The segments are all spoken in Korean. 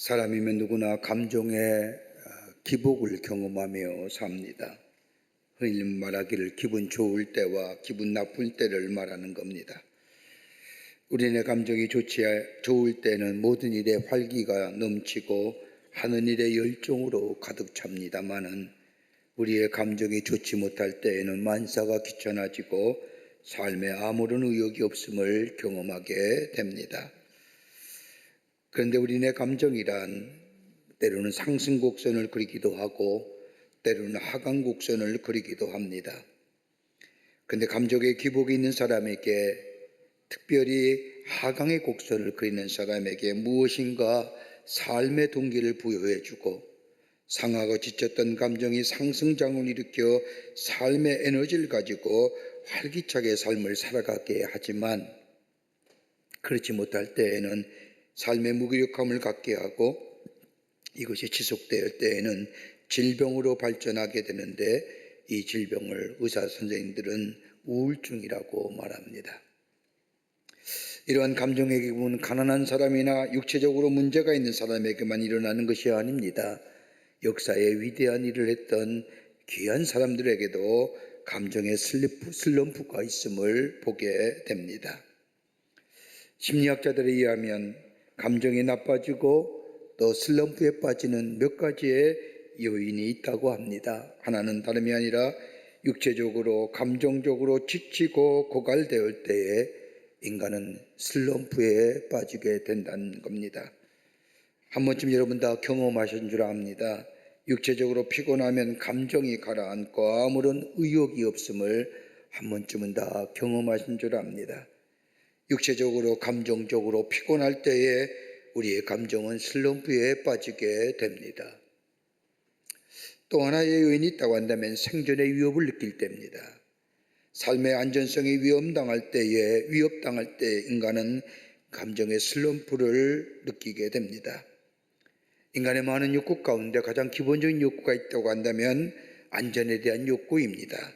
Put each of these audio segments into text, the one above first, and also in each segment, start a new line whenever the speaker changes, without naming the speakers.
사람이면 누구나 감정의 기복을 경험하며 삽니다. 흔히 말하기를 기분 좋을 때와 기분 나쁠 때를 말하는 겁니다. 우리네 감정이 좋을 때는 모든 일에 활기가 넘치고 하는 일에 열정으로 가득 찹니다마는 우리의 감정이 좋지 못할 때에는 만사가 귀찮아지고 삶에 아무런 의욕이 없음을 경험하게 됩니다. 그런데 우리네 감정이란 때로는 상승곡선을 그리기도 하고 때로는 하강곡선을 그리기도 합니다. 그런데 감정의 기복이 있는 사람에게, 특별히 하강의 곡선을 그리는 사람에게 무엇인가 삶의 동기를 부여해주고 상하고 지쳤던 감정이 상승장을 일으켜 삶의 에너지를 가지고 활기차게 삶을 살아가게 하지만, 그렇지 못할 때에는 삶의 무기력함을 갖게 하고 이것이 지속될 때에는 질병으로 발전하게 되는데, 이 질병을 의사 선생님들은 우울증이라고 말합니다. 이러한 감정의 기복은 가난한 사람이나 육체적으로 문제가 있는 사람에게만 일어나는 것이 아닙니다. 역사에 위대한 일을 했던 귀한 사람들에게도 감정의 슬럼프가 있음을 보게 됩니다. 심리학자들에 의하면 감정이 나빠지고 또 슬럼프에 빠지는 몇 가지의 요인이 있다고 합니다. 하나는 다름이 아니라 육체적으로 감정적으로 지치고 고갈되을 때에 인간은 슬럼프에 빠지게 된다는 겁니다. 한 번쯤 여러분 다 경험하신 줄 압니다. 육체적으로 피곤하면 감정이 가라앉고 아무런 의욕이 없음을 한 번쯤은 다 경험하신 줄 압니다. 육체적으로 감정적으로 피곤할 때에 우리의 감정은 슬럼프에 빠지게 됩니다. 또 하나의 요인이 있다고 한다면 생존의 위협을 느낄 때입니다. 삶의 안전성이 위협당할 때 인간은 감정의 슬럼프를 느끼게 됩니다. 인간의 많은 욕구 가운데 가장 기본적인 욕구가 있다고 한다면 안전에 대한 욕구입니다.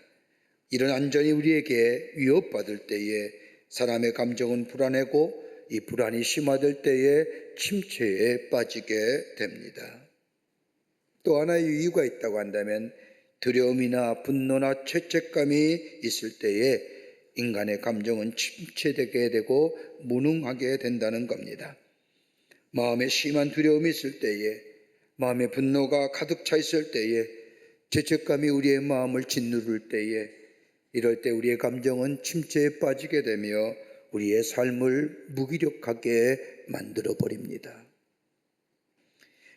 이런 안전이 우리에게 위협받을 때에 사람의 감정은 불안하고 이 불안이 심화될 때에 침체에 빠지게 됩니다. 또 하나의 이유가 있다고 한다면 두려움이나 분노나 죄책감이 있을 때에 인간의 감정은 침체되게 되고 무능하게 된다는 겁니다. 마음에 심한 두려움이 있을 때에, 마음의 분노가 가득 차 있을 때에, 죄책감이 우리의 마음을 짓누를 때에, 이럴 때 우리의 감정은 침체에 빠지게 되며 우리의 삶을 무기력하게 만들어 버립니다.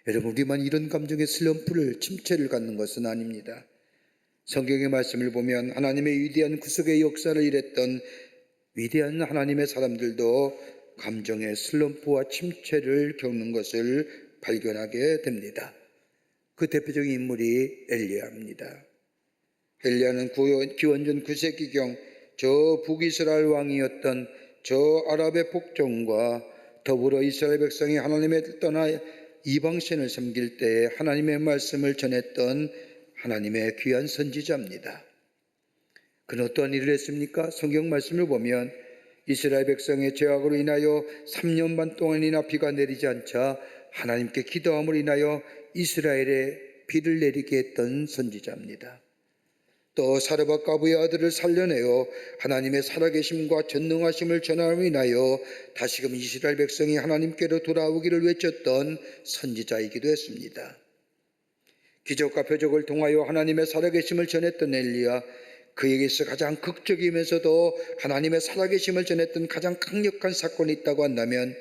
여러분, 우리만 이런 감정의 슬럼프를, 침체를 갖는 것은 아닙니다. 성경의 말씀을 보면 하나님의 위대한 구속의 역사를 일했던 위대한 하나님의 사람들도 감정의 슬럼프와 침체를 겪는 것을 발견하게 됩니다. 그 대표적인 인물이 엘리야입니다. 엘리야는 기원전 9세기경 저 북이스라엘 왕이었던 저 아랍의 복종과 더불어 이스라엘 백성이 하나님을 떠나 이방신을 섬길 때에 하나님의 말씀을 전했던 하나님의 귀한 선지자입니다. 그는 어떠한 일을 했습니까? 성경 말씀을 보면 이스라엘 백성의 죄악으로 인하여 3년 반 동안이나 비가 내리지 않자 하나님께 기도함으로 인하여 이스라엘에 비를 내리게 했던 선지자입니다. 또 사르밧 가부의 아들을 살려내어 하나님의 살아계심과 전능하심을 전함으로 인하여 다시금 이스라엘 백성이 하나님께로 돌아오기를 외쳤던 선지자이기도 했습니다. 기적과 표적을 통하여 하나님의 살아계심을 전했던 엘리야, 그에게서 가장 극적이면서도 하나님의 살아계심을 전했던 가장 강력한 사건이 있다고 한다면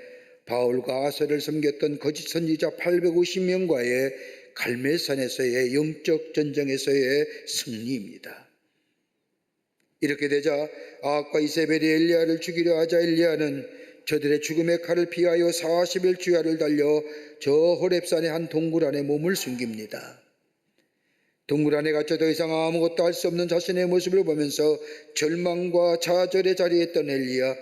바울과 아사를 섬겼던 거짓 선지자 850명과의 갈멜산에서의 영적 전쟁에서의 승리입니다. 이렇게 되자 아합과 이세벨이 엘리야를 죽이려 하자 엘리야는 저들의 죽음의 칼을 피하여 40일 주야를 달려 저 호렙산의 한 동굴 안에 몸을 숨깁니다. 동굴 안에 갇혀 더 이상 아무것도 할 수 없는 자신의 모습을 보면서 절망과 좌절의 자리에 있던 엘리야,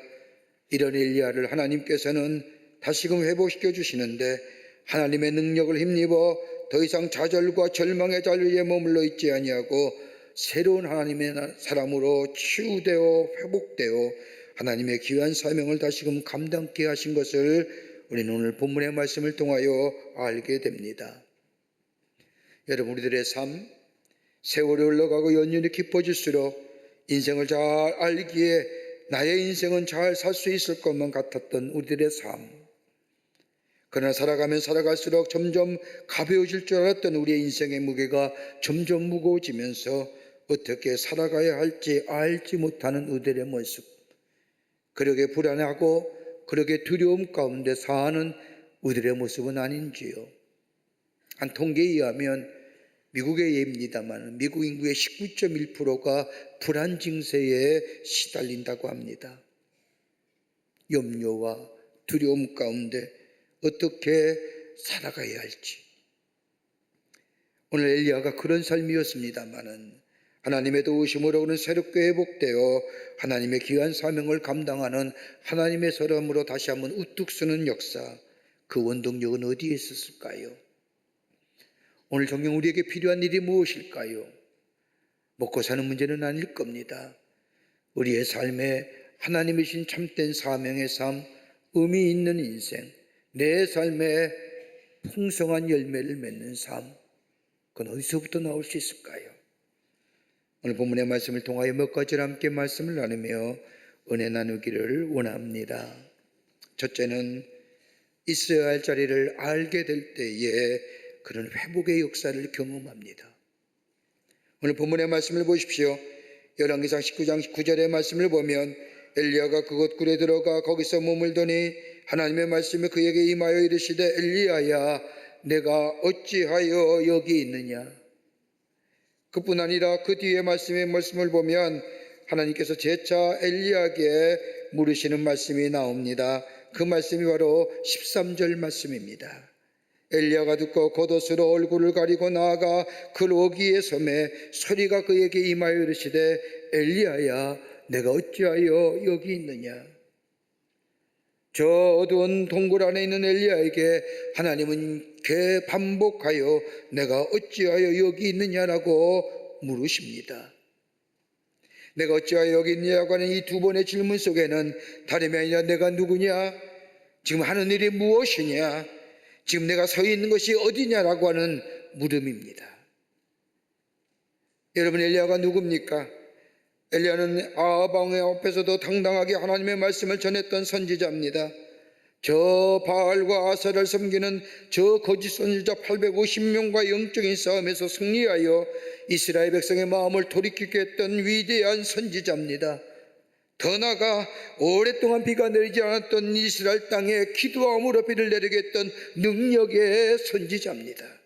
이런 엘리야를 하나님께서는 다시금 회복시켜 주시는데 하나님의 능력을 힘입어 더 이상 좌절과 절망의 자리에 머물러 있지 아니하고 새로운 하나님의 사람으로 치유되어 회복되어 하나님의 귀한 사명을 다시금 감당케 하신 것을 우리는 오늘 본문의 말씀을 통하여 알게 됩니다. 여러분, 우리들의 삶, 세월이 흘러가고 연륜이 깊어질수록 인생을 잘 알기에 나의 인생은 잘 살 수 있을 것만 같았던 우리들의 삶, 그러나 살아가면 살아갈수록 점점 가벼워질 줄 알았던 우리의 인생의 무게가 점점 무거워지면서 어떻게 살아가야 할지 알지 못하는 우리들의 모습, 그러게 불안하고 그러게 두려움 가운데 사는 우리들의 모습은 아닌지요. 한 통계에 의하면, 미국의 예입니다만 미국 인구의 19.1%가 불안 증세에 시달린다고 합니다. 염려와 두려움 가운데 어떻게 살아가야 할지. 오늘 엘리야가 그런 삶이었습니다마는 하나님의 도우심으로 그는 새롭게 회복되어 하나님의 귀한 사명을 감당하는 하나님의 사람으로 다시 한번 우뚝 서는 역사, 그 원동력은 어디에 있었을까요? 오늘 정녕 우리에게 필요한 일이 무엇일까요? 먹고 사는 문제는 아닐 겁니다. 우리의 삶에 하나님이신 참된 사명의 삶, 의미 있는 인생, 내 삶에 풍성한 열매를 맺는 삶, 그건 어디서부터 나올 수 있을까요? 오늘 본문의 말씀을 통하여 몇 가지를 함께 말씀을 나누며 은혜 나누기를 원합니다. 첫째는 있어야 할 자리를 알게 될 때에 그런 회복의 역사를 경험합니다. 오늘 본문의 말씀을 보십시오. 열왕기상 19장 9절의 말씀을 보면 엘리야가 그곳 굴에 들어가 거기서 머물더니 하나님의 말씀이 그에게 임하여 이르시되 엘리야야 내가 어찌하여 여기 있느냐. 그뿐 아니라 그 뒤에 말씀을 보면 하나님께서 재차 엘리야에게 물으시는 말씀이 나옵니다. 그 말씀이 바로 13절 말씀입니다. 엘리야가 듣고 겉옷으로 얼굴을 가리고 나아가 그 어귀에 섬에 소리가 그에게 임하여 이르시되 엘리야야 내가 어찌하여 여기 있느냐. 저 어두운 동굴 안에 있는 엘리야에게 하나님은 반복하여 내가 어찌하여 여기 있느냐라고 물으십니다. 내가 어찌하여 여기 있느냐고 하는 이 두 번의 질문 속에는 다름이 아니라 내가 누구냐, 지금 하는 일이 무엇이냐, 지금 내가 서 있는 것이 어디냐라고 하는 물음입니다. 여러분, 엘리야가 누굽니까? 엘리야는 아합 왕의 앞에서도 당당하게 하나님의 말씀을 전했던 선지자입니다. 저 바알과 아세라를 섬기는 저 거짓 선지자 850명과 영적인 싸움에서 승리하여 이스라엘 백성의 마음을 돌이키게 했던 위대한 선지자입니다. 더 나아가 오랫동안 비가 내리지 않았던 이스라엘 땅에 기도함으로 비를 내리게 했던 능력의 선지자입니다.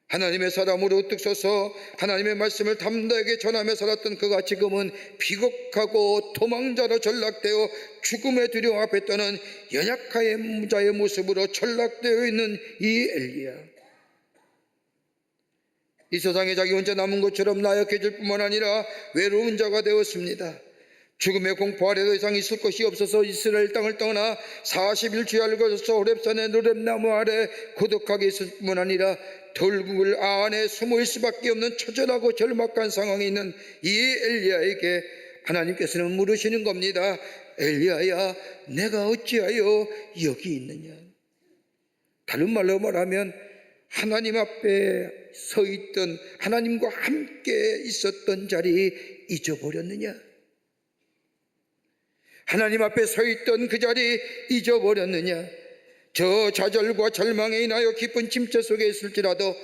하나님의 사람으로 우뚝 서서 하나님의 말씀을 담대하게 전하며 살았던 그가 지금은 비극하고 도망자로 전락되어 죽음의 두려움 앞에 떠는 연약한 자의 모습으로 전락되어 있는 이 엘리야, 이 세상에 자기 혼자 남은 것처럼 나약해질 뿐만 아니라 외로운 자가 되었습니다. 죽음의 공포 아래 더 이상 있을 것이 없어서 이스라엘 땅을 떠나 40일 주야를 거쳐서 호렙산의 누렘나무 아래 고독하게 있을 뿐만 아니라 돌굴 안에 숨을 수밖에 없는 처절하고 절박한 상황에 있는 이 엘리야에게 하나님께서는 물으시는 겁니다. 엘리야야 내가 어찌하여 여기 있느냐. 다른 말로 말하면 하나님 앞에 서 있던, 하나님과 함께 있었던 자리 잊어버렸느냐. 하나님 앞에 서 있던 그 자리 잊어버렸느냐. 저 좌절과 절망에 인하여 깊은 침체 속에 있을지라도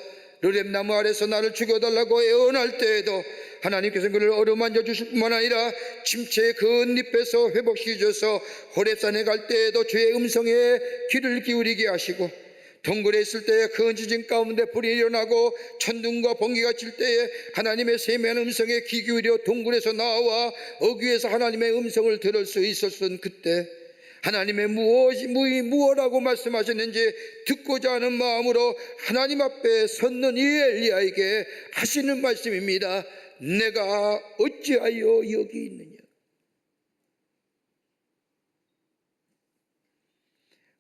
르렘나무 아래서 나를 죽여달라고 애원할 때에도 하나님께서 그를 어루만져 주실 뿐만 아니라 침체의 긋잎에서 회복시켜 주셔서 호렙산에 갈 때에도 주의 음성에 귀를 기울이게 하시고, 동굴에 있을 때에 큰 지진 가운데 불이 일어나고 천둥과 번개가 칠 때에 하나님의 세미한 음성에 귀 기울여 동굴에서 나와 어귀에서 하나님의 음성을 들을 수 있었던 그때 하나님의 무엇이라고 말씀하셨는지 듣고자 하는 마음으로 하나님 앞에 섰는 이 엘리야에게 하시는 말씀입니다. 내가 어찌하여 여기 있느냐.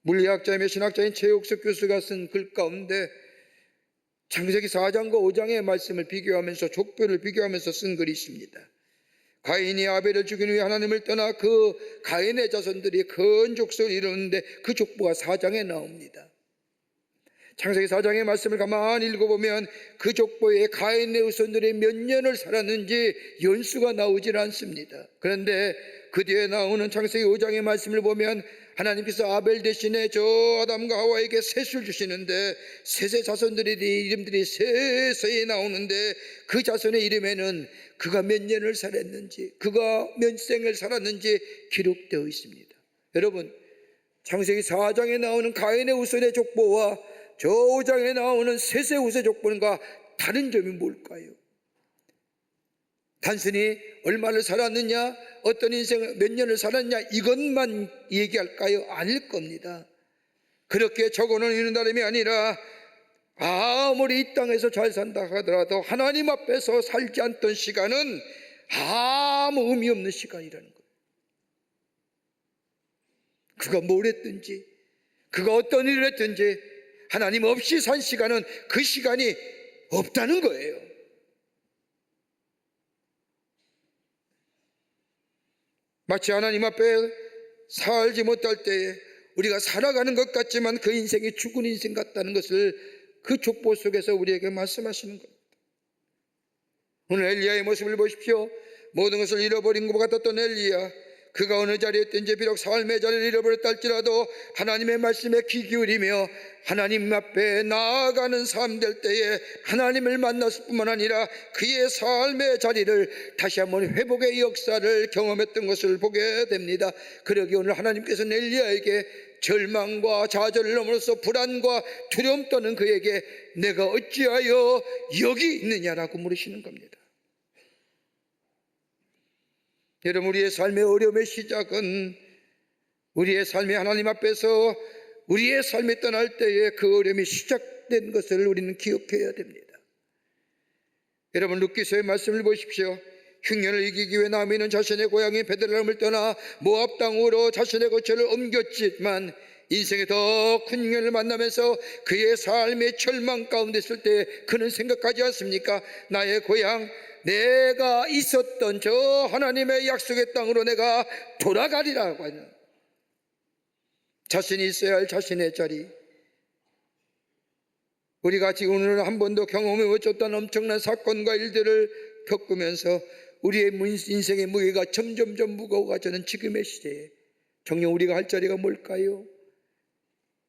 물리학자이며 신학자인 최옥석 교수가 쓴 글 가운데 창세기 4장과 5장의 말씀을 비교하면서 족보를 비교하면서 쓴 글이 있습니다. 가인이 아벨을 죽인 후에 하나님을 떠나 그 가인의 자손들이 큰 족속을 이루는데 그 족보가 4장에 나옵니다. 창세기 4장의 말씀을 가만히 읽어보면 그 족보에 가인의 후손들이 몇 년을 살았는지 연수가 나오질 않습니다. 그런데 그 뒤에 나오는 창세기 5장의 말씀을 보면 하나님께서 아벨 대신에 저 아담과 하와에게 셋을 주시는데 셋의 자손들의 이름들이 세세히 나오는데 그 자손의 이름에는 그가 몇 년을 살았는지, 그가 몇 생을 살았는지 기록되어 있습니다. 여러분, 창세기 4장에 나오는 가인의 후손의 족보와 저 5장에 나오는 셋의 후손의 족보과 다른 점이 뭘까요? 단순히 얼마를 살았느냐, 어떤 인생을 몇 년을 살았냐, 이것만 얘기할까요? 아닐 겁니다. 그렇게 적어놓는 나름이 아니라 아무리 이 땅에서 잘 산다 하더라도 하나님 앞에서 살지 않던 시간은 아무 의미 없는 시간이라는 거예요. 그가 뭘 했든지, 그가 어떤 일을 했든지 하나님 없이 산 시간은 그 시간이 없다는 거예요. 마치 하나님 앞에 살지 못할 때에 우리가 살아가는 것 같지만 그 인생이 죽은 인생 같다는 것을 그 족보 속에서 우리에게 말씀하시는 겁니다. 오늘 엘리야의 모습을 보십시오. 모든 것을 잃어버린 것 같았던 엘리야, 그가 어느 자리에 있든지 비록 삶의 자리를 잃어버렸다 할지라도 하나님의 말씀에 귀 기울이며 하나님 앞에 나아가는 삶 될 때에 하나님을 만났을 뿐만 아니라 그의 삶의 자리를 다시 한번 회복의 역사를 경험했던 것을 보게 됩니다. 그러기 오늘 하나님께서는 엘리야에게 절망과 좌절을 넘어서 불안과 두려움 떠는 그에게 내가 어찌하여 여기 있느냐라고 물으시는 겁니다. 여러분, 우리의 삶의 어려움의 시작은 우리의 삶이 하나님 앞에서 우리의 삶이 떠날 때에 그 어려움이 시작된 것을 우리는 기억해야 됩니다. 여러분, 룻기서의 말씀을 보십시오. 흉년을 이기기 위해 나미는 자신의 고향인 베들레헴을 떠나 모압 땅으로 자신의 거처를 옮겼지만 인생의 더 큰 흉년을 만나면서 그의 삶의 절망 가운데 있을 때 그는 생각하지 않습니까? 나의 고향, 내가 있었던 저 하나님의 약속의 땅으로 내가 돌아가리라고 하는, 자신이 있어야 할 자신의 자리, 우리가 지금 오늘 한 번도 경험해 보셨던 엄청난 사건과 일들을 겪으면서 우리의 인생의 무게가 점점점 무거워가지는 지금의 시대에 정녕 우리가 할 자리가 뭘까요?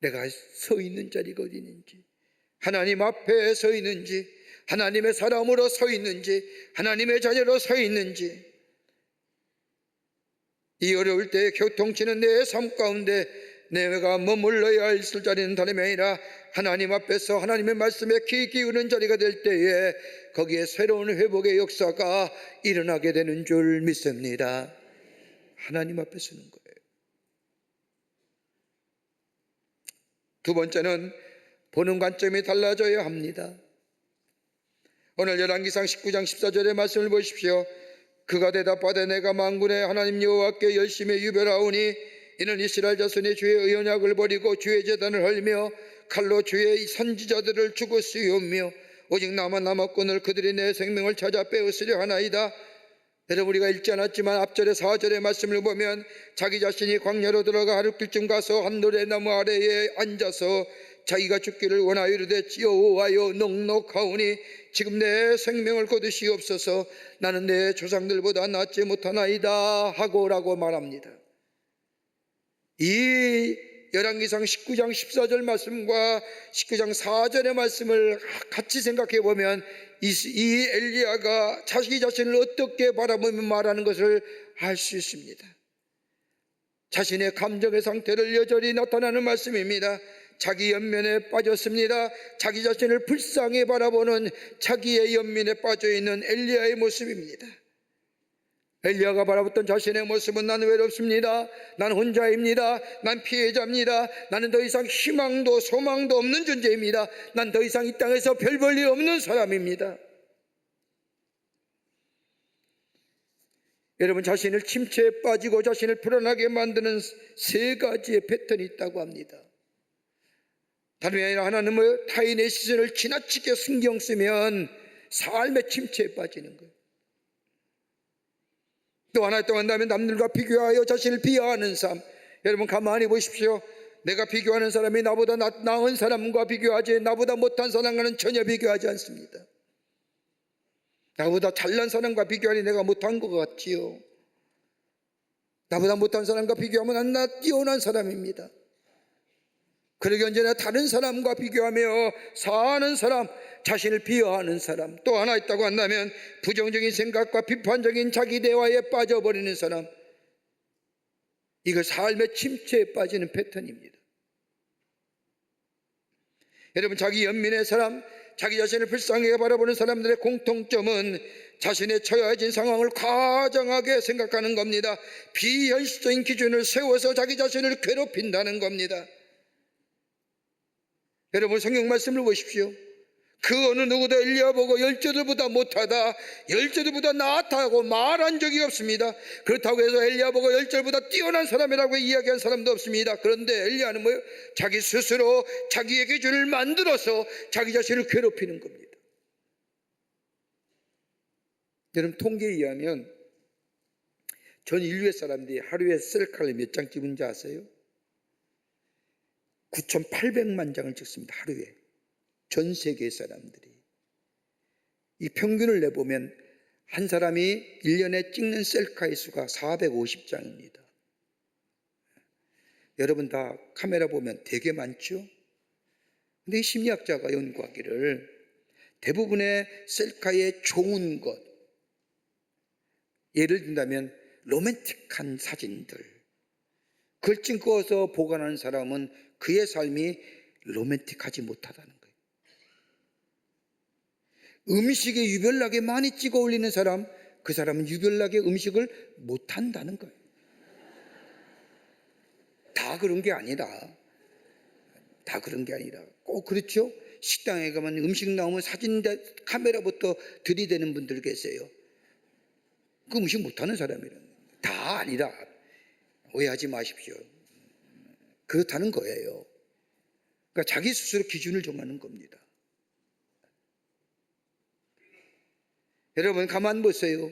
내가 서 있는 자리가 어디 있는지, 하나님 앞에 서 있는지, 하나님의 사람으로 서 있는지, 하나님의 자녀로 서 있는지, 이 어려울 때 교통치는 내 삶 가운데 내가 머물러야 있을 자리는 다름이 아니라 하나님 앞에서 하나님의 말씀에 귀 기울이는 자리가 될 때에 거기에 새로운 회복의 역사가 일어나게 되는 줄 믿습니다. 하나님 앞에 서는 거예요. 두 번째는 보는 관점이 달라져야 합니다. 오늘 열왕기상 19장 14절의 말씀을 보십시오. 그가 대답하되 내가 만군의 하나님 여호와께 열심히 유별하오니 이는 이스라엘 자손이 주의 의언약을 버리고 주의 제단을 헐며 칼로 주의 선지자들을 죽었으오며 오직 나만 남았거늘 그들이 내 생명을 찾아 빼앗으려 하나이다. 여러분, 우리가 읽지 않았지만 앞절의 4절의 말씀을 보면 자기 자신이 광야로 들어가 하룻길쯤 가서 한 노래나무 아래에 앉아서 자기가 죽기를 원하여 이르되 여호와여 넉넉하오니 지금 내 생명을 거두시옵소서. 나는 내 조상들보다 낫지 못하나이다 하고라고 말합니다. 이 열왕기상 19장 14절 말씀과 19장 4절의 말씀을 같이 생각해 보면 이 엘리야가 자기 자신을 어떻게 바라보며 말하는 것을 알 수 있습니다. 자신의 감정의 상태를 여전히 나타나는 말씀입니다. 자기 연민에 빠졌습니다. 자기 자신을 불쌍히 바라보는 자기의 연민에 빠져있는 엘리야의 모습입니다. 엘리야가 바라봤던 자신의 모습은 나는 외롭습니다. 난 혼자입니다. 난 피해자입니다. 나는 더 이상 희망도 소망도 없는 존재입니다. 난 더 이상 이 땅에서 별 볼 일 없는 사람입니다. 여러분, 자신을 침체에 빠지고 자신을 불안하게 만드는 세 가지의 패턴이 있다고 합니다. 다름이 아니라 하나님의 타인의 시선을 지나치게 신경 쓰면 삶의 침체에 빠지는 거예요. 또 하나 있다고 한다면 남들과 비교하여 자신을 비하하는 삶. 여러분 가만히 보십시오. 내가 비교하는 사람이 나보다 나은 사람과 비교하지, 나보다 못한 사람과는 전혀 비교하지 않습니다. 나보다 잘난 사람과 비교하니 내가 못한 것 같지요. 나보다 못한 사람과 비교하면 나 뛰어난 사람입니다. 그러기 언제나 다른 사람과 비교하며 사는 사람, 자신을 비하하는 사람. 또 하나 있다고 한다면 부정적인 생각과 비판적인 자기 대화에 빠져버리는 사람. 이거 삶의 침체에 빠지는 패턴입니다. 여러분, 자기 연민의 사람, 자기 자신을 불쌍하게 바라보는 사람들의 공통점은 자신의 처해진 상황을 과장하게 생각하는 겁니다. 비현실적인 기준을 세워서 자기 자신을 괴롭힌다는 겁니다. 여러분, 성경 말씀을 보십시오. 그 어느 누구도 엘리야 보고 열조들보다 못하다, 열조들보다 낫다고 말한 적이 없습니다. 그렇다고 해서 엘리야 보고 열조보다 뛰어난 사람이라고 이야기한 사람도 없습니다. 그런데 엘리야는 뭐예요? 자기 스스로 자기의 기준을 만들어서 자기 자신을 괴롭히는 겁니다. 여러분, 통계에 의하면 전 인류의 사람들이 하루에 셀카를 몇 장 찍은지 아세요? 9,800만 장을 찍습니다. 하루에. 전 세계 사람들이. 이 평균을 내보면 한 사람이 1년에 찍는 셀카의 수가 450장입니다. 여러분 다 카메라 보면 되게 많죠? 근데 이 심리학자가 연구하기를 대부분의 셀카의 좋은 것, 예를 든다면 로맨틱한 사진들, 그걸 찍어서 보관하는 사람은 그의 삶이 로맨틱하지 못하다는 거예요. 음식에 유별나게 많이 찍어 올리는 사람, 그 사람은 유별나게 음식을 못한다는 거예요. 다 그런 게 아니라, 다 그런 게 아니라 꼭 그렇죠? 식당에 가면 음식 나오면 사진 카메라부터 들이대는 분들 계세요. 그 음식 못하는 사람이라는, 다 아니라, 오해하지 마십시오. 그렇다는 거예요. 그러니까 자기 스스로 기준을 정하는 겁니다. 여러분 가만 보세요.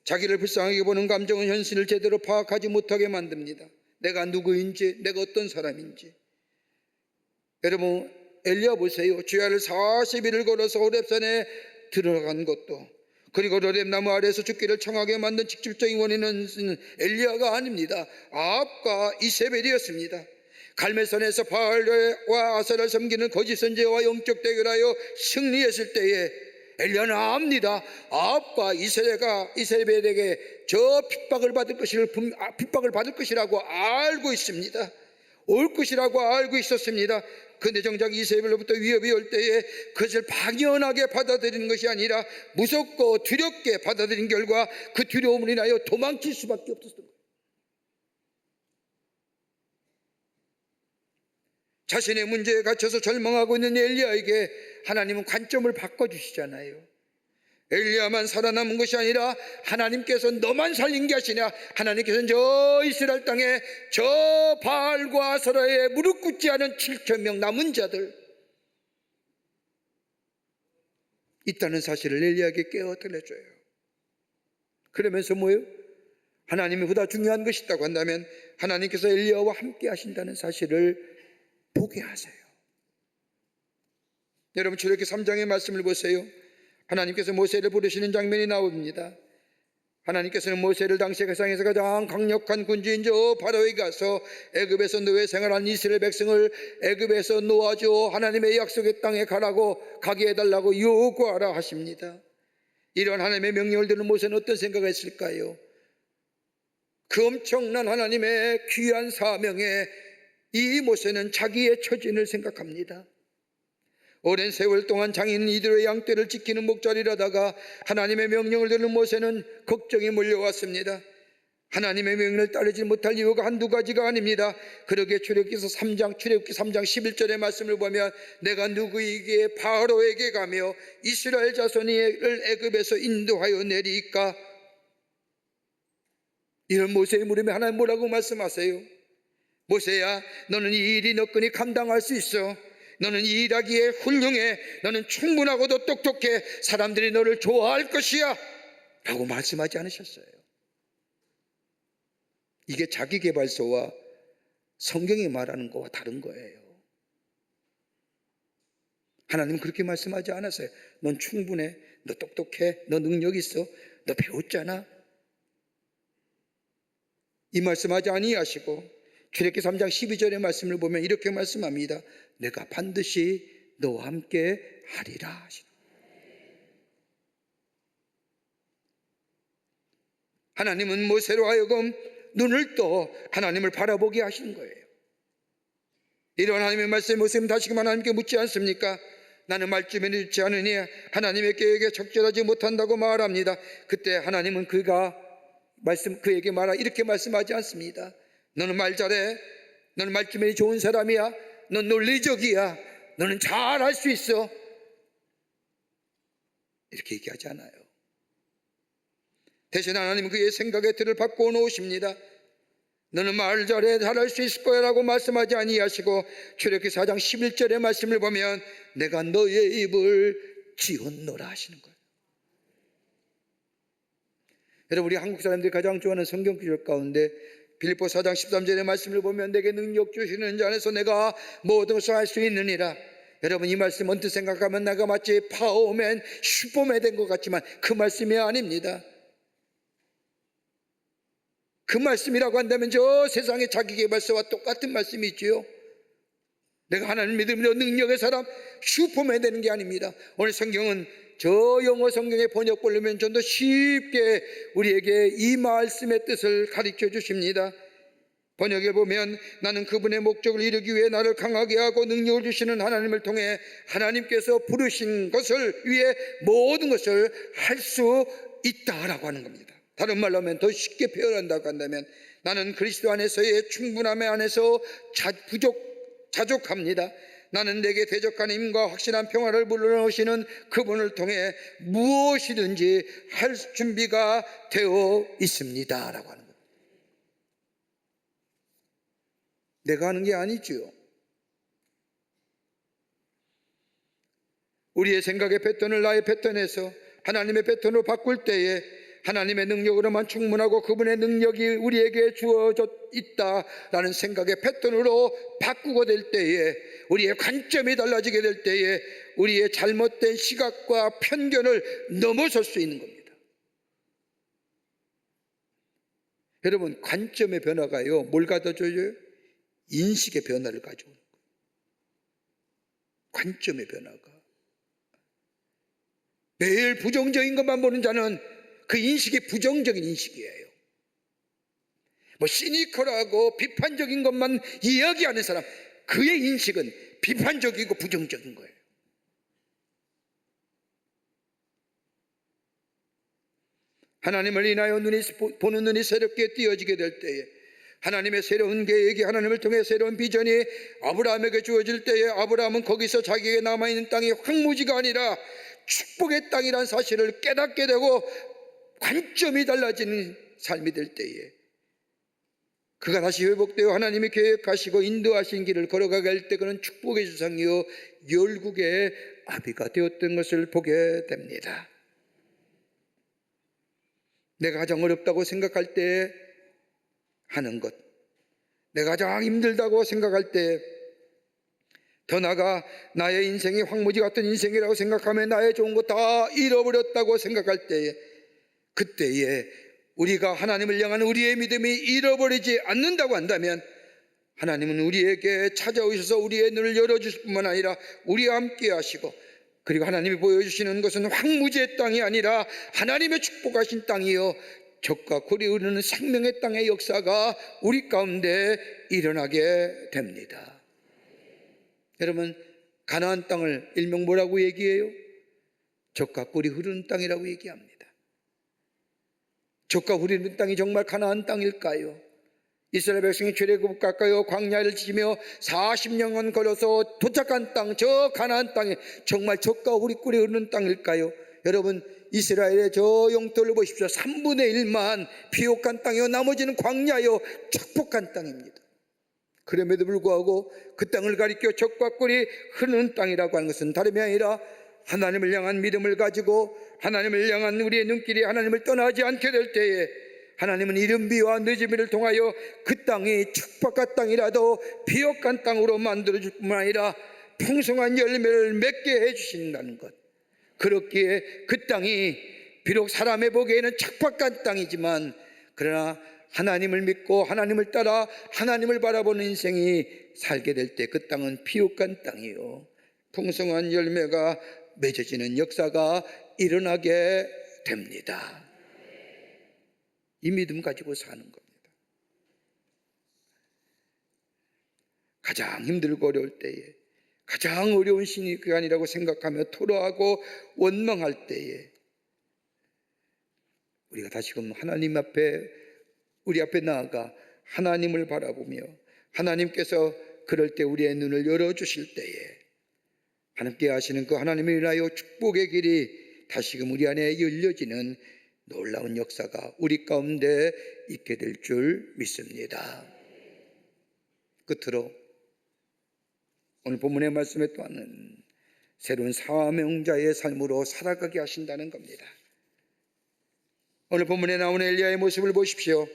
자기를 불쌍하게 보는 감정은 현실을 제대로 파악하지 못하게 만듭니다. 내가 누구인지, 내가 어떤 사람인지. 여러분 엘리야 보세요. 주야를 40일을 걸어서 호렙산에 들어간 것도, 그리고 호렙나무 아래에서 죽기를 청하게 만든 직접적인 원인은 엘리야가 아닙니다. 아합과 이세벨이었습니다. 갈멜산에서 바알과 아세라를 섬기는 거짓 선지자와 영적 대결하여 승리했을 때에 엘리야는 압니다. 아합과 이세벨에게 저 핍박을 받을 것이라고 알고 있습니다. 올 것이라고 알고 있었습니다. 그런데 정작 이세벨로부터 위협이 올 때에 그것을 막연하게 받아들이는 것이 아니라 무섭고 두렵게 받아들인 결과 그 두려움을 인하여 도망칠 수밖에 없었던 거예요. 자신의 문제에 갇혀서 절망하고 있는 엘리야에게 하나님은 관점을 바꿔주시잖아요. 엘리야만 살아남은 것이 아니라 하나님께서 너만 살린 게 아니라 하나님께서는 저 이스라엘 땅에 저 바알과 아세라에 무릎 꿇지 않은 7,000명 남은 자들 있다는 사실을 엘리야에게 깨어들어줘요. 그러면서 뭐예요? 하나님이 보다 중요한 것이 있다고 한다면 하나님께서 엘리야와 함께 하신다는 사실을 보게 하세요. 여러분 출애굽기 3장의 말씀을 보세요. 하나님께서 모세를 부르시는 장면이 나옵니다. 하나님께서는 모세를 당시 세상에서 가장 강력한 군주인 저 바로에게 가서 애굽에서 노예 생활한 이스라엘 백성을 애굽에서 놓아줘 하나님의 약속의 땅에 가게 해달라고 요구하라 하십니다. 이런 하나님의 명령을 들은 모세는 어떤 생각을 했을까요? 그 엄청난 하나님의 귀한 사명에 이 모세는 자기의 처진을 생각합니다. 오랜 세월 동안 장인 이들의 양떼를 지키는 목자리라다가 하나님의 명령을 들은 모세는 걱정이 몰려왔습니다. 하나님의 명령을 따르지 못할 이유가 한두 가지가 아닙니다. 그러기에 출애굽기 3장 11절의 말씀을 보면 내가 누구에게 바로에게 가며 이스라엘 자손을 애굽에서 인도하여 내리까? 이런 모세의 물음에 하나님 뭐라고 말씀하세요? 모세야, 너는 이 일이 너끈히 감당할 수 있어. 너는 이 일하기에 훌륭해. 너는 충분하고도 똑똑해. 사람들이 너를 좋아할 것이야 라고 말씀하지 않으셨어요. 이게 자기계발서와 성경이 말하는 거와 다른 거예요. 하나님은 그렇게 말씀하지 않았어요. 넌 충분해, 너 똑똑해, 너 능력 있어, 너 배웠잖아. 이 말씀하지 아니하시고 출애굽기 3장 12절의 말씀을 보면 이렇게 말씀합니다. 내가 반드시 너와 함께 하리라 하시다. 하나님은 모세로 하여금 눈을 떠 하나님을 바라보게 하신 거예요. 이런 하나님의 말씀에 모세는 다시금 하나님께 묻지 않습니까? 나는 말씀에 듣지 않으니 하나님의 계획에 적절하지 못한다고 말합니다. 그때 하나님은 그에게 이렇게 말씀하지 않습니다. 너는 말 잘해, 너는 말씀에 좋은 사람이야, 넌 논리적이야, 너는 잘할 수 있어, 이렇게 얘기하지 않아요. 대신 하나님은 그의 생각의 틀을 바꿔 놓으십니다. 너는 말 잘해, 잘할 수 있을 거야 라고 말씀하지 아니하시고 출애굽기 4장 11절의 말씀을 보면 내가 너의 입을 지었노라 하시는 거예요. 여러분, 우리 한국 사람들이 가장 좋아하는 성경 구절 가운데 빌립보 4장 13절의 말씀을 보면 내게 능력 주시는 자 안에서 내가 모든 것을 할 수 있느니라. 여러분, 이 말씀 언뜻 생각하면 내가 마치 파워맨, 슈퍼맨 된 것 같지만 그 말씀이 아닙니다. 그 말씀이라고 한다면 저 세상의 자기계발서와 똑같은 말씀이 있지요. 내가 하나님 믿으며 능력의 사람, 슈퍼맨 되는 게 아닙니다. 오늘 성경은 저 영어 성경의 번역본을 좀 더 쉽게 우리에게 이 말씀의 뜻을 가르쳐 주십니다. 번역에 보면 나는 그분의 목적을 이루기 위해 나를 강하게 하고 능력을 주시는 하나님을 통해 하나님께서 부르신 것을 위해 모든 것을 할 수 있다라고 하는 겁니다. 다른 말로 하면 더 쉽게 표현한다고 한다면 나는 그리스도 안에서의 충분함 안에서 자족합니다. 나는 내게 대적한 힘과 확실한 평화를 불러넣으시는 그분을 통해 무엇이든지 할 준비가 되어 있습니다 라고 하는 거예요. 내가 하는 게 아니죠. 우리의 생각의 패턴을 나의 패턴에서 하나님의 패턴으로 바꿀 때에 하나님의 능력으로만 충분하고 그분의 능력이 우리에게 주어져 있다라는 생각의 패턴으로 바꾸게 될 때에 우리의 관점이 달라지게 될 때에 우리의 잘못된 시각과 편견을 넘어설 수 있는 겁니다. 여러분, 관점의 변화가요, 뭘 가져줘요? 인식의 변화를 가져오는 거예요. 관점의 변화가. 매일 부정적인 것만 보는 자는 그 인식이 부정적인 인식이에요. 시니컬하고 비판적인 것만 이야기하는 사람, 그의 인식은 비판적이고 부정적인 거예요. 하나님을 인하여 보는 눈이 새롭게 띄어지게 될 때에 하나님의 새로운 계획이 하나님을 통해 새로운 비전이 아브라함에게 주어질 때에 아브라함은 거기서 자기에게 남아있는 땅이 황무지가 아니라 축복의 땅이라는 사실을 깨닫게 되고 관점이 달라지는 삶이 될 때에 그가 다시 회복되어 하나님이 계획하시고 인도하신 길을 걸어가게 할 때 그는 축복의 주상이요 열국의 아비가 되었던 것을 보게 됩니다. 내가 가장 어렵다고 생각할 때 하는 것, 내가 가장 힘들다고 생각할 때, 더 나아가 나의 인생이 황무지 같은 인생이라고 생각하며 나의 좋은 거 다 잃어버렸다고 생각할 때에 그때에 우리가 하나님을 향한 우리의 믿음이 잃어버리지 않는다고 한다면 하나님은 우리에게 찾아오셔서 우리의 눈을 열어주실 뿐만 아니라 우리와 함께 하시고 그리고 하나님이 보여주시는 것은 황무지의 땅이 아니라 하나님의 축복하신 땅이요 적과 꿀이 흐르는 생명의 땅의 역사가 우리 가운데 일어나게 됩니다. 여러분, 가나안 땅을 일명 뭐라고 얘기해요? 적과 꿀이 흐르는 땅이라고 얘기합니다. 적과 꿀이 흐르는 땅이 정말 가나안 땅일까요? 이스라엘 백성이 출애굽 가까이 광야를 지며 40년간 걸어서 도착한 땅, 저 가나안 땅이 정말 적과 꿀이 흐르는 땅일까요? 여러분, 이스라엘의 저 영토를 보십시오. 3분의 1만 비옥한 땅이요 나머지는 광야요 축복한 땅입니다. 그럼에도 불구하고 그 땅을 가리켜 적과 꿀이 흐르는 땅이라고 하는 것은 다름이 아니라 하나님을 향한 믿음을 가지고 하나님을 향한 우리의 눈길이 하나님을 떠나지 않게 될 때에 하나님은 이른 비와 늦은 비를 통하여 그 땅이 축복한 땅이라도 비옥한 땅으로 만들어줄 뿐만 아니라 풍성한 열매를 맺게 해주신다는 것. 그렇기에 그 땅이 비록 사람의 보기에는 척박한 땅이지만, 그러나 하나님을 믿고 하나님을 따라 하나님을 바라보는 인생이 살게 될 때 그 땅은 비옥한 땅이요, 풍성한 열매가 맺어지는 역사가 일어나게 됩니다. 이 믿음 가지고 사는 겁니다. 가장 힘들고 어려울 때에, 가장 어려운 시기간이라고 생각하며 토로하고 원망할 때에 우리가 다시금 하나님 앞에, 우리 앞에 나아가 하나님을 바라보며 하나님께서 그럴 때 우리의 눈을 열어주실 때에 하나님께 하시는 그 하나님을 인하여 축복의 길이 다시금 우리 안에 열려지는 놀라운 역사가 우리 가운데 있게 될 줄 믿습니다. 끝으로 오늘 본문의 말씀에 또한 새로운 사명자의 삶으로 살아가게 하신다는 겁니다. 오늘 본문에 나오는 엘리야의 모습을 보십시오.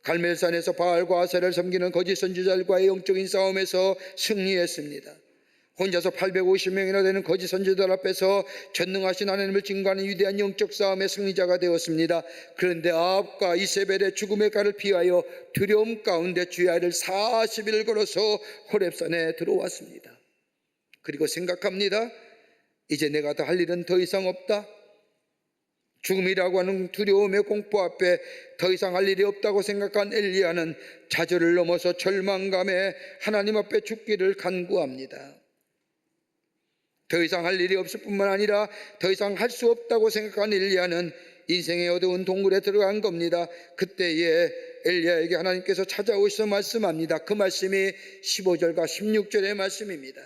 갈멜산에서 바알과 아세라를 섬기는 거짓 선지자들과의 영적인 싸움에서 승리했습니다. 혼자서 850명이나 되는 거짓 선지자들 앞에서 전능하신 하나님을 증거하는 위대한 영적 싸움의 승리자가 되었습니다. 그런데 아합과 이세벨의 죽음의 칼을 피하여 두려움 가운데 주의 아이를 40일을 걸어서 호렙산에 들어왔습니다. 그리고 생각합니다. 이제 내가 더 할 일은 더 이상 없다. 죽음이라고 하는 두려움의 공포 앞에 더 이상 할 일이 없다고 생각한 엘리야는 좌절을 넘어서 절망감에 하나님 앞에 죽기를 간구합니다. 더 이상 할 일이 없을 뿐만 아니라 더 이상 할 수 없다고 생각한 엘리야는 인생의 어두운 동굴에 들어간 겁니다. 그때에 엘리야에게 하나님께서 찾아오셔서 말씀합니다. 그 말씀이 15절과 16절의 말씀입니다.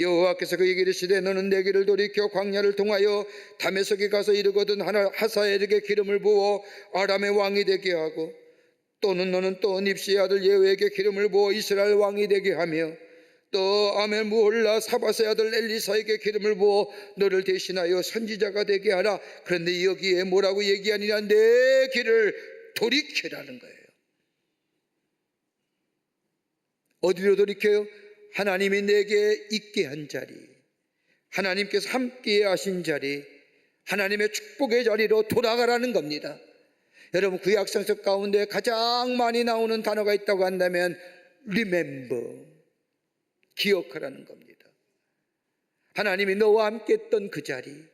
여호와께서 그에게 이르시되 너는 내 길을 돌이켜 광야를 통하여 다메섹에 가서 이르거든 하사엘에게 기름을 부어 아람의 왕이 되게 하고, 또는 너는 또 닙시의 아들 예후에게 기름을 부어 이스라엘 왕이 되게 하며, 또 아멜무홀라 사바스의 아들 엘리사에게 기름을 부어 너를 대신하여 선지자가 되게 하라. 그런데 여기에 뭐라고 얘기하니라? 내 길을 돌이키라는 거예요. 어디로 돌이켜요? 하나님이 내게 있게 한 자리, 하나님께서 함께 하신 자리, 하나님의 축복의 자리로 돌아가라는 겁니다. 여러분, 구약 성서 가운데 가장 많이 나오는 단어가 있다고 한다면 remember, 기억하라는 겁니다. 하나님이 너와 함께 했던 그 자리,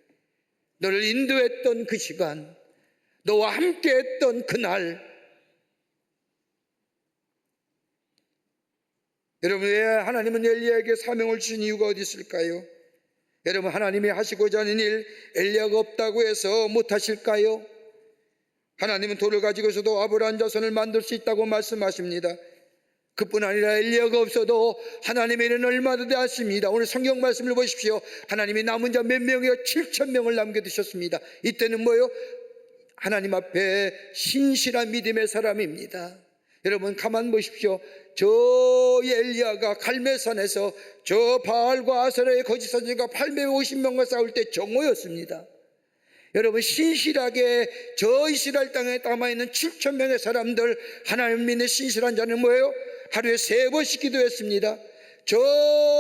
너를 인도했던 그 시간, 너와 함께 했던 그날. 여러분, 왜 하나님은 엘리야에게 사명을 주신 이유가 어디 있을까요? 여러분, 하나님이 하시고자 하는 일 엘리야가 없다고 해서 못하실까요? 하나님은 돌을 가지고서도 아브라함 자손을 만들 수 있다고 말씀하십니다. 그뿐 아니라 엘리야가 없어도 하나님의 일은 얼마든지 하십니다. 오늘 성경 말씀을 보십시오. 하나님이 남은 자 몇 명이요? 7,000명을 남겨두셨습니다. 이때는 뭐요? 하나님 앞에 신실한 믿음의 사람입니다. 여러분, 가만 보십시오. 저 엘리야가 갈멜산에서 저 바알과 아세라의 거짓 선지자가 850명과 싸울 때 정오였습니다. 여러분, 신실하게 저 이스라엘 땅에 남아있는 7,000명의 사람들, 하나님 믿는 신실한 자는 뭐예요? 하루에 3번씩 기도했습니다. 저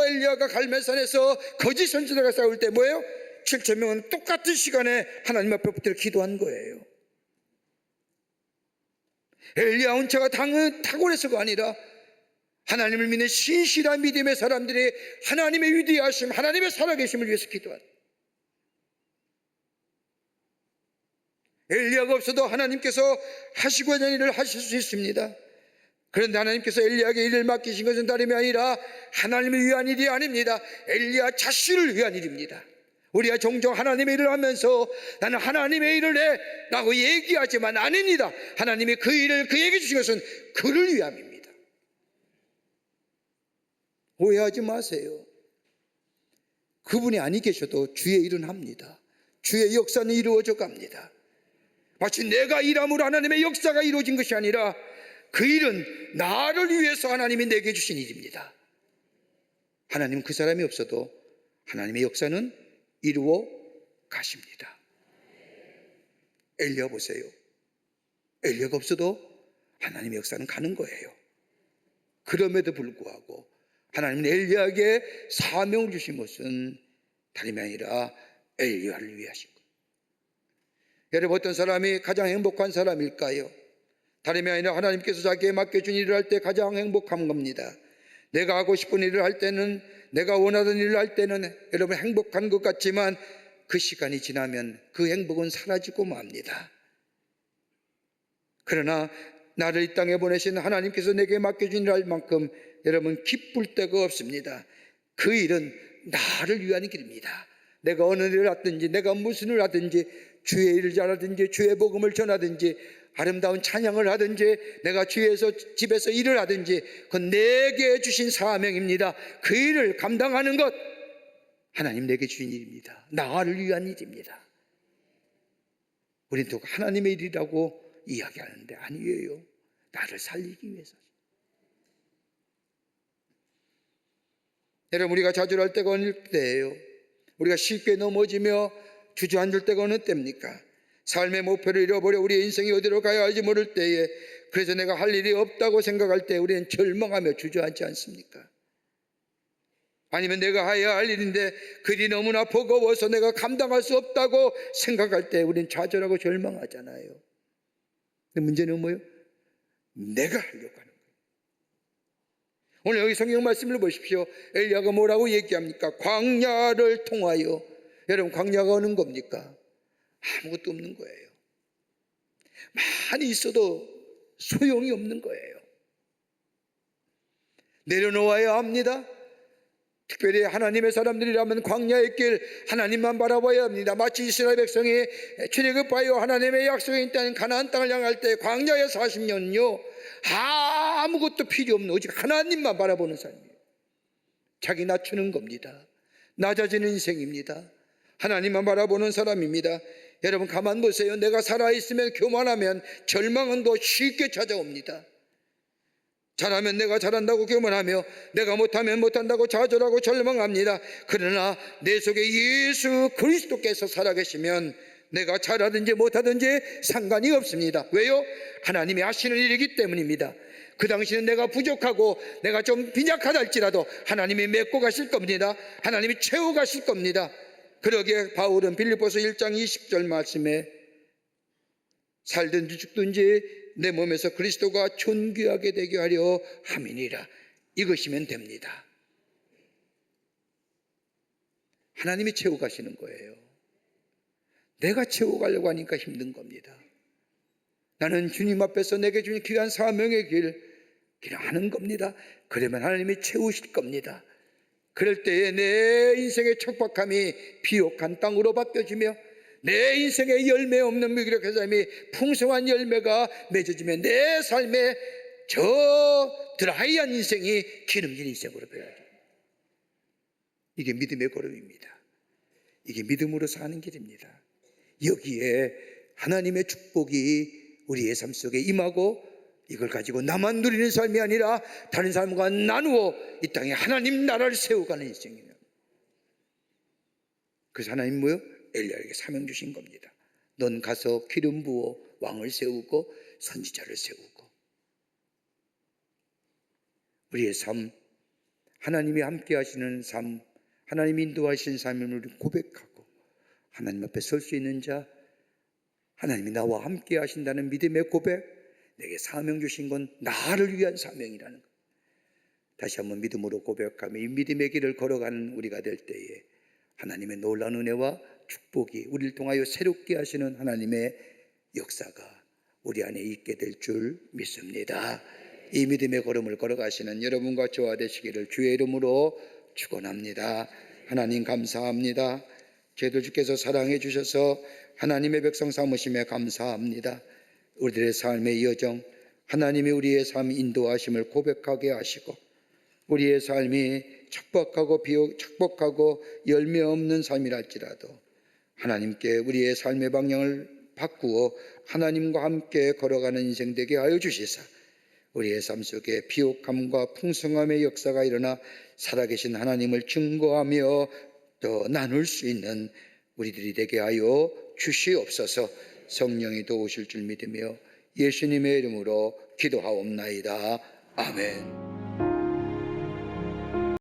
엘리야가 갈멜산에서 거짓 선지자가 싸울 때 뭐예요? 7,000명은 똑같은 시간에 하나님 앞에 붙들어 기도한 거예요. 엘리야 혼자가 탁월해서가 아니라 하나님을 믿는 신실한 믿음의 사람들이 하나님의 위대하심, 하나님의 살아계심을 위해서 기도한. 엘리야가 없어도 하나님께서 하시고자 하는 일을 하실 수 있습니다. 그런데 하나님께서 엘리야에게 일을 맡기신 것은 다름이 아니라 하나님을 위한 일이 아닙니다. 엘리야 자신을 위한 일입니다. 우리가 종종 하나님의 일을 하면서 나는 하나님의 일을 해 라고 얘기하지만 아닙니다. 하나님이 그 일을 그에게 주신 것은 그를 위함입니다. 오해하지 마세요. 그분이 아니 계셔도 주의 일은 합니다. 주의 역사는 이루어져 갑니다. 마치 내가 일함으로 하나님의 역사가 이루어진 것이 아니라 그 일은 나를 위해서 하나님이 내게 주신 일입니다. 하나님은 그 사람이 없어도 하나님의 역사는 이루어 가십니다. 엘리야 보세요. 엘리야가 없어도 하나님의 역사는 가는 거예요. 그럼에도 불구하고 하나님은 엘리야에게 사명을 주신 것은 다름이 아니라 엘리야를 위하신 거예요. 여러분, 어떤 사람이 가장 행복한 사람일까요? 다름이 아니라 하나님께서 자기에 맡겨준 일을 할 때 가장 행복한 겁니다. 내가 하고 싶은 일을 할 때는, 내가 원하던 일을 할 때는 여러분 행복한 것 같지만 그 시간이 지나면 그 행복은 사라지고 맙니다. 그러나 나를 이 땅에 보내신 하나님께서 내게 맡겨준 일을 할 만큼 여러분 기쁠 데가 없습니다. 그 일은 나를 위한 길입니다. 내가 어느 일을 하든지, 내가 무슨 일을 하든지, 주의 일을 잘하든지, 주의 복음을 전하든지, 아름다운 찬양을 하든지, 내가 주에서 집에서 일을 하든지, 그건 내게 주신 사명입니다. 그 일을 감당하는 것, 하나님 내게 주신 일입니다. 나를 위한 일입니다. 우리는 또 하나님의 일이라고 이야기하는데 아니에요. 나를 살리기 위해서. 여러분, 우리가 좌절할 때가 어느 때예요? 우리가 쉽게 넘어지며 주저앉을 때가 어느 때입니까? 삶의 목표를 잃어버려 우리의 인생이 어디로 가야 할지 모를 때에, 그래서 내가 할 일이 없다고 생각할 때 우리는 절망하며 주저앉지 않습니까? 아니면 내가 해야 할 일인데 그 일이 너무나 버거워서 내가 감당할 수 없다고 생각할 때 우리는 좌절하고 절망하잖아요. 근데 문제는 뭐예요? 내가 하려고 하는 거예요. 오늘 여기 성경 말씀을 보십시오. 엘리야가 뭐라고 얘기합니까? 광야를 통하여. 여러분, 광야가 어느 겁니까? 아무것도 없는 거예요. 많이 있어도 소용이 없는 거예요. 내려놓아야 합니다. 특별히 하나님의 사람들이라면 광야의 길, 하나님만 바라봐야 합니다. 마치 이스라엘 백성이 출애굽하여 하나님의 약속에 있다는 가나안 땅을 향할 때 광야의 40년요 아무것도 필요 없는 오직 하나님만 바라보는 삶이에요. 자기 낮추는 겁니다. 낮아지는 인생입니다. 하나님만 바라보는 사람입니다. 여러분, 가만 보세요. 내가 살아있으면, 교만하면 절망은 더 쉽게 찾아옵니다. 잘하면 내가 잘한다고 교만하며, 내가 못하면 못한다고 좌절하고 절망합니다. 그러나 내 속에 예수 그리스도께서 살아계시면 내가 잘하든지 못하든지 상관이 없습니다. 왜요? 하나님이 하시는 일이기 때문입니다. 그 당시는 내가 부족하고 내가 좀 빈약하다 할지라도 하나님이 맺고 가실 겁니다. 하나님이 채워 가실 겁니다. 그러기에 바울은 빌립보서 1장 20절 말씀에 살든지 죽든지 내 몸에서 그리스도가 존귀하게 되게 하려 함이니라. 이것이면 됩니다. 하나님이 채워가시는 거예요. 내가 채워가려고 하니까 힘든 겁니다. 나는 주님 앞에서 내게 주신 귀한 사명의 길 하는 겁니다. 그러면 하나님이 채우실 겁니다. 그럴 때에 내 인생의 척박함이 비옥한 땅으로 바뀌어지며 내 인생에 열매 없는 무기력한 삶이 풍성한 열매가 맺어지면 내 삶에 저 드라이한 인생이 기름진 인생으로 변화됩니다. 이게 믿음의 걸음입니다. 이게 믿음으로 사는 길입니다. 여기에 하나님의 축복이 우리의 삶 속에 임하고 이걸 가지고 나만 누리는 삶이 아니라 다른 사람과 나누어 이 땅에 하나님 나라를 세워가는 인생이에요. 그래서 하나님 뭐요? 엘리야에게 사명 주신 겁니다. 넌 가서 기름 부어 왕을 세우고 선지자를 세우고. 우리의 삶, 하나님이 함께 하시는 삶, 하나님이 인도하신 삶을 우리 고백하고 하나님 앞에 설 수 있는 자, 하나님이 나와 함께 하신다는 믿음의 고백, 내게 사명 주신 건 나를 위한 사명이라는 것. 다시 한번 믿음으로 고백하며 이 믿음의 길을 걸어가는 우리가 될 때에 하나님의 놀라운 은혜와 축복이 우리를 통하여 새롭게 하시는 하나님의 역사가 우리 안에 있게 될 줄 믿습니다. 이 믿음의 걸음을 걸어가시는 여러분과 저와 되시기를 주의 이름으로 축원합니다. 하나님 감사합니다. 저희들 주께서 사랑해 주셔서 하나님의 백성 삼으심에 감사합니다. 우리들의 삶의 여정, 하나님이 우리의 삶 인도하심을 고백하게 하시고 우리의 삶이 척박하고 비록 척박하고 열매 없는 삶이랄지라도 하나님께 우리의 삶의 방향을 바꾸어 하나님과 함께 걸어가는 인생 되게 하여 주시사 우리의 삶 속에 비옥함과 풍성함의 역사가 일어나 살아계신 하나님을 증거하며 또 나눌 수 있는 우리들이 되게 하여 주시옵소서. 성령이 도우실 줄 믿으며 예수님의 이름으로 기도하옵나이다. 아멘.